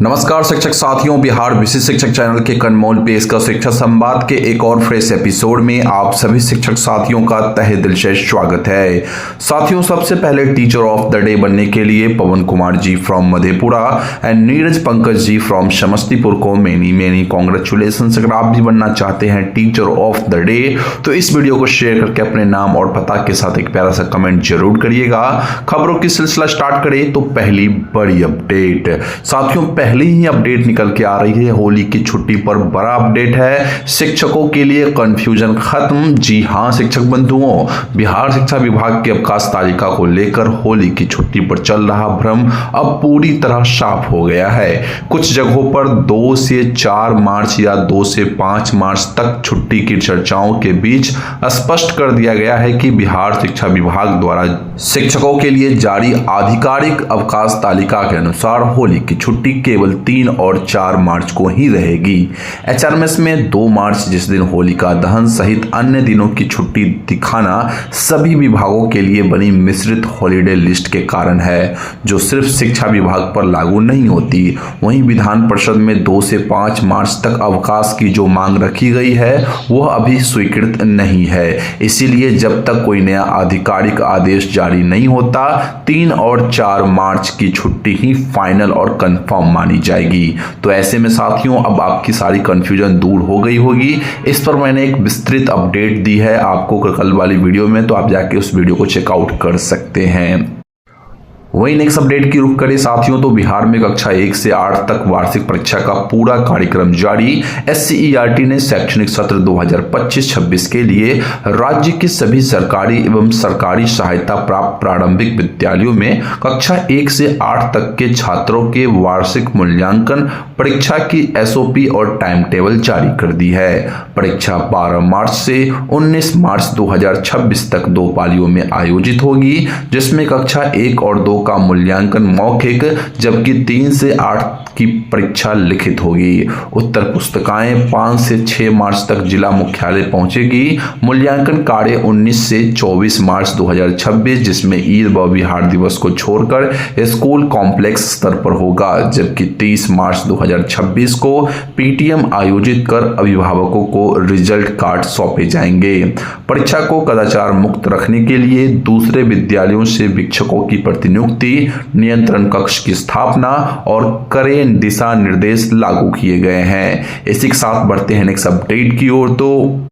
नमस्कार शिक्षक साथियों, बिहार विशिष्ट शिक्षक चैनल के कनमोल पेशकश शिक्षक संवाद के एक और फ्रेश एपिसोड में आप सभी शिक्षक साथियों का तहे दिल से स्वागत है। साथियों, सबसे पहले टीचर ऑफ द डे बनने के लिए Pawan Kumar ji from Madhepura and Neeraj Pankaj ji from Samastipur को मेनी कांग्रेचुलेशन। अगर आप भी बनना चाहते हैं टीचर ऑफ द डे तो इस वीडियो को शेयर करके अपने नाम और पता के साथ एक प्यारा सा कमेंट जरूर करिएगा। खबरों की सिलसिला स्टार्ट करें तो पहली बड़ी अपडेट साथियों, पहले ही अपडेट निकल के आ रही है। होली की छुट्टी पर बड़ा अपडेट है, शिक्षकों के लिए कंफ्यूजन खत्म। जी हां शिक्षक बंधुओं, बिहार शिक्षा विभाग की अवकाश तालिका को लेकर होली की छुट्टी पर चल रहा भ्रम अब पूरी तरह साफ हो गया है। कुछ जगहों पर 2 से 4 मार्च या 2 से 5 मार्च तक छुट्टी की चर्चाओं के बीच स्पष्ट कर दिया गया है कि बिहार शिक्षा विभाग द्वारा शिक्षकों के लिए जारी आधिकारिक अवकाश तालिका के अनुसार होली की छुट्टी केवल 3 और 4 मार्च को ही रहेगी। एचआरएमएस में 2 मार्च जिस दिन होलिका दहन सहित अन्य दिनों की छुट्टी दिखाना सभी विभागों के लिए बनी मिश्रित हॉलिडे लिस्ट के कारण है, जो सिर्फ शिक्षा विभाग पर लागू नहीं होती। वहीं विधान परिषद में 2 से 5 मार्च तक अवकाश की जो मांग रखी गई है वह अभी स्वीकृत नहीं है। इसीलिए जब तक कोई नया आधिकारिक आदेश जारी नहीं होता 3 और 4 मार्च की छुट्टी ही फाइनल और कंफर्म मानी जाएगी। तो ऐसे में साथियों अब आपकी सारी कंफ्यूजन दूर हो गई होगी। इस पर मैंने एक विस्तृत अपडेट दी है आपको कल वाली वीडियो में, तो आप जाके उस वीडियो को चेकआउट कर सकते हैं। वही नेक्स्ट अपडेट की रुख करें साथियों, तो बिहार में कक्षा 1 से 8 तक वार्षिक परीक्षा का पूरा कार्यक्रम जारी। SCERT ने शैक्षणिक सत्र 2025-26 के लिए राज्य के सभी सरकारी एवं सरकारी सहायता प्राप्त प्रारंभिक विद्यालयों में कक्षा 1 से 8 तक के छात्रों के वार्षिक मूल्यांकन परीक्षा की SOP और टाइम टेबल जारी कर दी है। परीक्षा 12 मार्च से 19 मार्च 2026 तक 2 पालियों में आयोजित होगी, जिसमें कक्षा 1 और 2 का मूल्यांकन मौखिक जबकि 3 से 8 की परीक्षा लिखित होगी। उत्तर पुस्तिकाएं 5 से 6 मार्च तक जिला मुख्यालय पहुंचेगी। मूल्यांकन कार्य 19 से 24 मार्च 2026 जिसमें ईद व बिहार दिवस को छोड़कर स्कूल कॉम्प्लेक्स स्तर पर होगा, जबकि 30 मार्च 2026 को PTM आयोजित कर अभिभावकों को रिजल्ट कार्ड सौंपे जाएंगे। परीक्षा को कदाचार मुक्त रखने के लिए दूसरे विद्यालयों से शिक्षकों की प्रतिनियुक्ति, नियंत्रण कक्ष की स्थापना और कड़े दिशा निर्देश लागू किए गए हैं। इसी के साथ बढ़ते हैं नेक्स्ट अपडेट की ओर। तो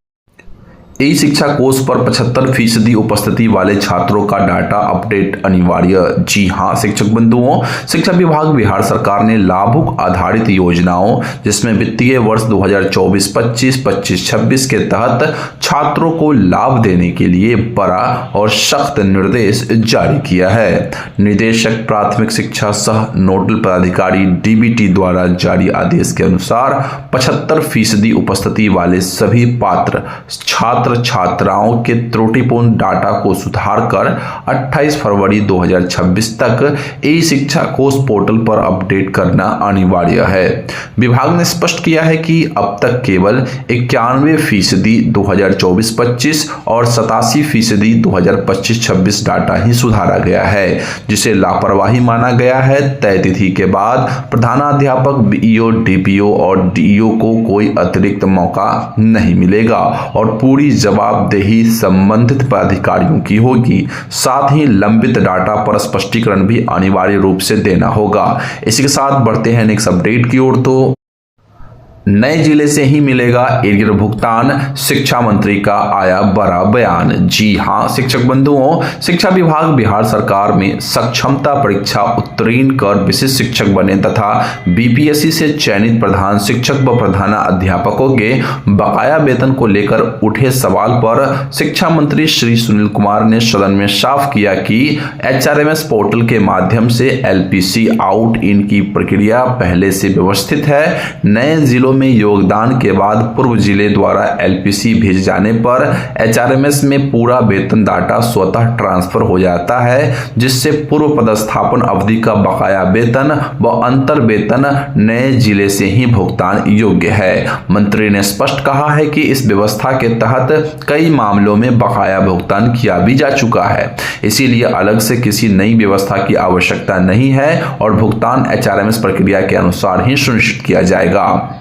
ई शिक्षा कोर्स पर 75% उपस्थिति वाले छात्रों का डाटा अपडेट अनिवार्य। जी हां शिक्षक बंधुओं, शिक्षा विभाग बिहार सरकार ने लाभुक आधारित योजनाओं जिसमें वित्तीय वर्ष 2024-25, 25-26 के तहत छात्रों को लाभ देने के लिए बड़ा और सख्त निर्देश जारी किया है। निदेशक प्राथमिक शिक्षा सह नोडल पदाधिकारी DBT द्वारा जारी आदेश के अनुसार 75% उपस्थिति वाले सभी पात्र छात्राओं के त्रुटिपूर्ण डाटा को सुधार कर 28 फरवरी 2026 तक ई शिक्षा कोर्स पोर्टल पर अपडेट करना अनिवार्य है। विभाग ने स्पष्ट किया है कि अब तक केवल 91% 2024-25 और 87% 2025-26 डाटा ही सुधारा गया है, जिसे लापरवाही माना गया है। तय तिथि के बाद प्रधानाध्यापक, BEO, DPO और DEO को कोई अतिरिक्त मौका नहीं मिलेगा और पूरी जवाबदेही संबंधित पदाधिकारियों की होगी। साथ ही लंबित डाटा पर स्पष्टीकरण भी अनिवार्य रूप से देना होगा। इसी के साथ बढ़ते हैं नेक्स्ट अपडेट की ओर। तो नए जिले से ही मिलेगा एरियर भुगतान, शिक्षा मंत्री का आया बड़ा बयान। जी हां शिक्षक बंधुओं, शिक्षा विभाग बिहार सरकार में सक्षमता परीक्षा उत्तीर्ण कर विशिष्ट शिक्षक बने तथा BPSC से चयनित प्रधान शिक्षक व प्रधानाध्यापकों के बकाया वेतन को लेकर उठे सवाल पर शिक्षा मंत्री श्री सुनील कुमार ने सदन में साफ किया कि HRMS पोर्टल के माध्यम से LPC आउट इन की प्रक्रिया पहले से व्यवस्थित है। नए जिलों में योगदान के बाद पूर्व जिले द्वारा LPC भेजे जाने पर HRMS में पूरा वेतन डाटा स्वतः ट्रांसफर हो जाता है, जिससे पूर्व पदस्थापन अवधि का बकाया वेतन व अंतर वेतन नए जिले से ही भुगतान योग्य है। मंत्री ने स्पष्ट कहा है कि इस व्यवस्था के तहत कई मामलों में बकाया भुगतान किया भी जा चुका है, इसीलिए अलग से किसी नई व्यवस्था की आवश्यकता नहीं है और भुगतान HRMS प्रक्रिया के अनुसार ही सुनिश्चित किया जाएगा।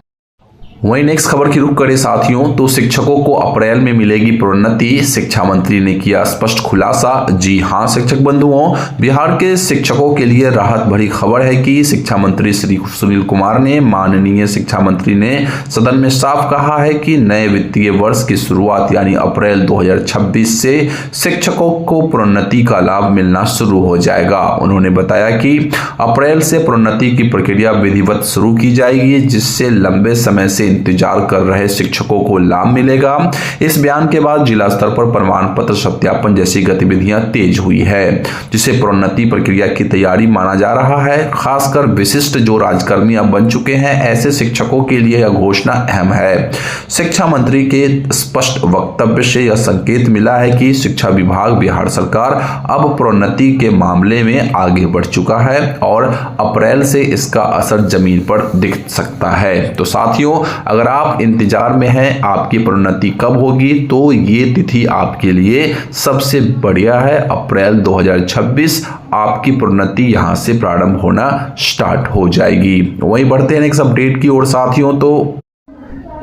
वहीं नेक्स्ट खबर की रुख करें साथियों, तो शिक्षकों को अप्रैल में मिलेगी प्रोन्नति, शिक्षा मंत्री ने किया स्पष्ट खुलासा। जी हां शिक्षक बंधुओं, बिहार के शिक्षकों के लिए राहत भरी खबर है कि शिक्षा मंत्री श्री सुनील कुमार ने माननीय शिक्षा मंत्री ने सदन में साफ कहा है कि नए वित्तीय वर्ष की शुरुआत यानी अप्रैल 2026 से शिक्षकों को प्रोन्नति का लाभ मिलना शुरू हो जाएगा। उन्होंने बताया कि अप्रैल से प्रोन्नति की प्रक्रिया विधिवत शुरू की जाएगी, जिससे लंबे समय से इंतजार कर रहे शिक्षकों को लाभ मिलेगा। इस बयान के बाद जिला स्तर पर प्रमाण पत्र सत्यापन जैसी गतिविधियां तेज हुई है, जिसे प्रोन्नति प्रक्रिया की तैयारी माना जा रहा है। खासकर विशिष्ट जो राजकर्मी अब बन चुके हैं, ऐसे शिक्षकों के लिए यह घोषणा अहम है। शिक्षा मंत्री के स्पष्ट वक्तव्य से यह संकेत मिला है कि शिक्षा विभाग बिहार सरकार अब प्रोन्नति के मामले में आगे बढ़ चुका है और अप्रैल से इसका असर जमीन पर दिख सकता है। तो साथियों, अगर आप इंतजार में हैं आपकी प्रोन्नति कब होगी, तो ये तिथि आपके लिए सबसे बढ़िया है। अप्रैल 2026 आपकी प्रोन्नति यहां से प्रारंभ होना स्टार्ट हो जाएगी। वहीं बढ़ते हैं नेक्स्ट अपडेट की ओर साथियों, तो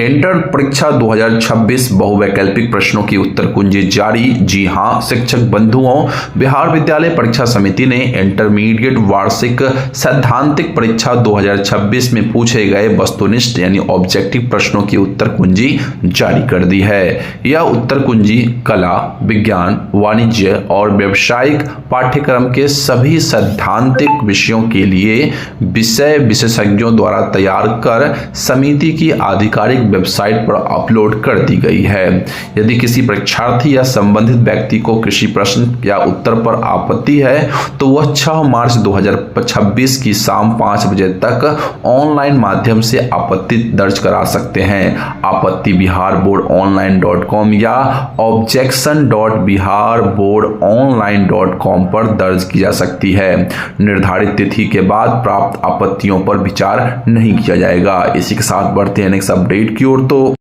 इंटर परीक्षा 2026 बहुवैकल्पिक प्रश्नों की उत्तर कुंजी जारी। जी हां शिक्षक बंधुओं, बिहार विद्यालय परीक्षा समिति ने इंटरमीडिएट वार्षिक सैद्धांतिक परीक्षा 2026 में पूछे गए वस्तुनिष्ठ यानी ऑब्जेक्टिव प्रश्नों की उत्तर कुंजी जारी कर दी है। यह उत्तर कुंजी कला, विज्ञान, वाणिज्य और व्यावसायिक पाठ्यक्रम के सभी सैद्धांतिक विषयों के लिए विषय विशेषज्ञों द्वारा तैयार कर समिति की आधिकारिक वेबसाइट पर अपलोड कर दी गई है। यदि किसी परीक्षार्थी या संबंधित व्यक्ति को किसी प्रश्न या उत्तर पर आपत्ति है, तो वह 6 मार्च 2026 की शाम 5 बजे तक ऑनलाइन माध्यम से आपत्ति दर्ज करा सकते हैं। आपत्ति biharboardonline.com या objection.biharboardonline.com पर दर्ज की जा सकती है। निर्धारित तिथि के बाद प्राप्त आपत्तियों पर विचार नहीं किया जाएगा। इसी के साथ बढ़ते हैं नेक्स्ट अपडेट की ओर, तो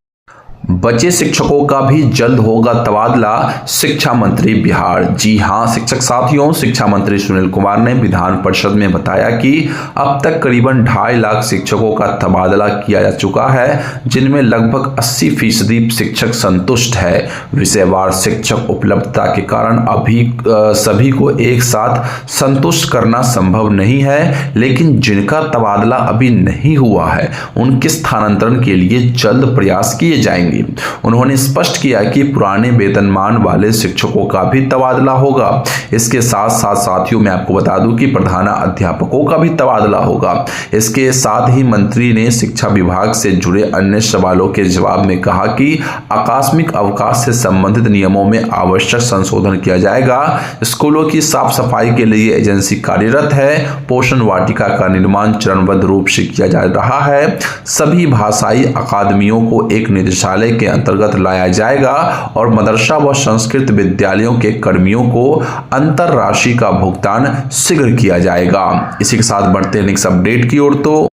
बचे शिक्षकों का भी जल्द होगा तबादला, शिक्षा मंत्री बिहार। जी हां शिक्षक साथियों, शिक्षा मंत्री सुनील कुमार ने विधान परिषद में बताया कि अब तक करीबन 2.5 लाख शिक्षकों का तबादला किया जा चुका है, जिनमें लगभग 80% शिक्षक संतुष्ट है। विषयवार शिक्षक उपलब्धता के कारण अभी सभी को एक साथ संतुष्ट करना संभव नहीं है, लेकिन जिनका तबादला अभी नहीं हुआ है उनके स्थानांतरण के लिए जल्द प्रयास किए जाएंगे। उन्होंने स्पष्ट किया कि पुराने वेतनमान वाले शिक्षकों का भी तबादला होगा। इसके साथ साथ साथियों मैं आपको बता दूं कि प्रधानाध्यापकों का भी तबादला होगा। इसके साथ ही मंत्री ने शिक्षा विभाग से जुड़े अन्य सवालों के जवाब में कहा कि आकस्मिक अवकाश से संबंधित नियमों में आवश्यक संशोधन किया जाएगा। स्कूलों की साफ सफाई के लिए एजेंसी कार्यरत है। पोषण वाटिका का निर्माण चरणबद्ध रूप से किया जा रहा है। सभी भाषाई अकादमियों को एक निदेशालय के अंतर्गत लाया जाएगा और मदरसा व संस्कृत विद्यालयों के कर्मियों को अंतर राशि का भुगतान शीघ्र किया जाएगा। इसी के साथ बढ़ते हैं नेक्स्ट अपडेट की ओर, तो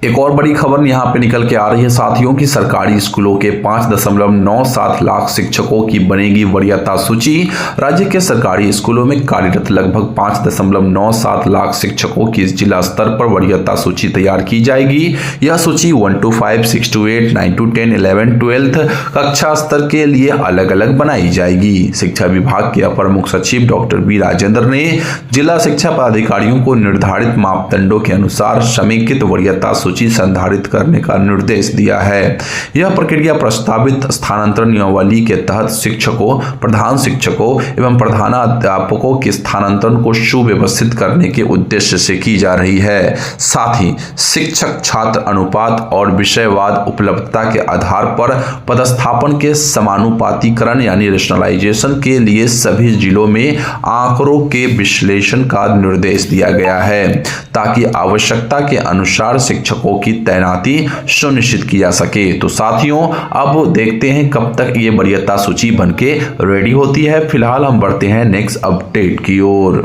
एक और बड़ी खबर यहाँ पे निकल के आ रही है साथियों की सरकारी स्कूलों के 5.97 लाख शिक्षकों की बनेगी वरीयता सूची। राज्य के सरकारी स्कूलों में कार्यरत लगभग 5.97 लाख शिक्षकों की जिला स्तर पर वरीयता सूची तैयार की जाएगी। यह सूची 1 to 5, 6 to 8, 9 to 10, 11, 12 कक्षा स्तर के लिए अलग अलग बनाई जाएगी। शिक्षा विभाग के अपर मुख्य सचिव डॉक्टर बी राजेंद्र ने जिला शिक्षा पदाधिकारियों को निर्धारित मापदंडों के अनुसार समेकित वरीयता सूची संधारित करने का निर्देश दिया है। यह प्रक्रिया प्रस्तावित स्थानांतरण नियमावली के तहत शिक्षकों, प्रधान शिक्षकों एवं प्रधानाध्यापकों के स्थानांतरण को सुव्यवस्थित करने के उद्देश्य से की जा रही है। साथ ही शिक्षक छात्र अनुपात और विषयवाद उपलब्धता के आधार पर पदस्थापन के समानुपातीकरण यानी रेशनलाइजेशन के लिए सभी जिलों में आंकड़ों के विश्लेषण का निर्देश दिया गया है, ताकि आवश्यकता के अनुसार शिक्षकों शिक्षकों की तैनाती सुनिश्चित की जा सके। तो साथियों, अब देखते हैं कब तक ये वरीयता सूची बनके रेडी होती है। फिलहाल हम बढ़ते हैं नेक्स्ट अपडेट की ओर।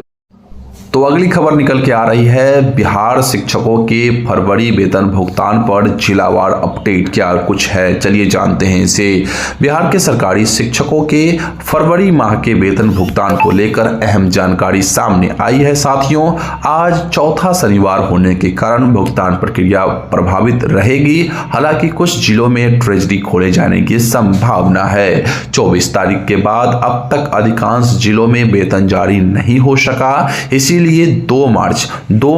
तो अगली खबर निकल के आ रही है, बिहार शिक्षकों के फरवरी वेतन भुगतान पर जिलावार अपडेट क्या कुछ है, चलिए जानते हैं इसे। बिहार के सरकारी शिक्षकों के फरवरी माह के वेतन भुगतान को लेकर अहम जानकारी सामने आई है। साथियों, आज चौथा शनिवार होने के कारण भुगतान प्रक्रिया प्रभावित रहेगी। हालांकि कुछ जिलों में ट्रेजरी खोले जाने की संभावना है। 24 तारीख के बाद अब तक अधिकांश जिलों में वेतन जारी नहीं हो सका। इसीलिए 2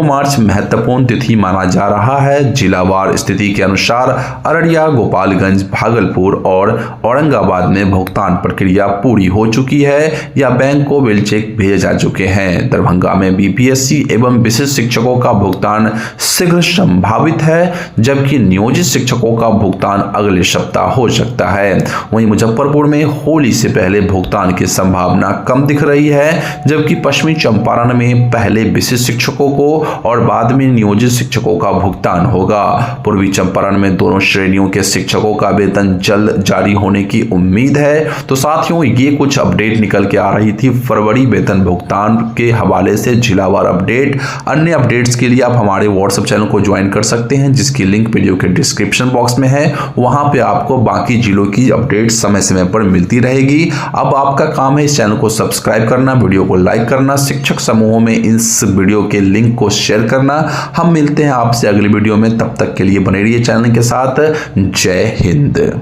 मार्च महत्वपूर्ण तिथि माना जा रहा है। जिलावार स्थिति के अनुसार अररिया, गोपालगंज, भागलपुर और औरंगाबाद में भुगतान प्रक्रिया पूरी हो चुकी है या बैंक को बिल चेक भेजे जा चुके हैं। दरभंगा में बीपीएससी एवं विशिष्ट शिक्षकों का भुगतान शीघ्र संभावित है, जबकि नियोजित शिक्षकों का भुगतान अगले सप्ताह हो सकता है। वहीं मुजफ्फरपुर में होली से पहले भुगतान की संभावना कम दिख रही है, जबकि पश्चिमी चंपारण में पहले विशिष्ट शिक्षकों को और बाद में नियोजित शिक्षकों का भुगतान होगा। पूर्वी चंपारण में दोनों श्रेणियों के शिक्षकों का वेतन जल्द जारी होने की उम्मीद है। तो साथियों, ये कुछ अपडेट निकल के आ रही थी फरवरी वेतन भुगतान के हवाले से, जिलावार अपडेट। अन्य अपडेट्स के लिए आप हमारे व्हाट्सएप चैनल को ज्वाइन कर सकते हैं, जिसकी लिंक वीडियो के डिस्क्रिप्शन बॉक्स में है। वहां पे आपको बाकी जिलों की अपडेट समय समय पर मिलती रहेगी। अब आपका काम है इस चैनल को सब्सक्राइब करना, वीडियो को लाइक करना, शिक्षक समूहों में इस वीडियो के लिंक को शेयर करना। हम मिलते हैं आपसे अगली वीडियो में, तब तक के लिए बने रहिए चैनल के साथ। जय हिंद।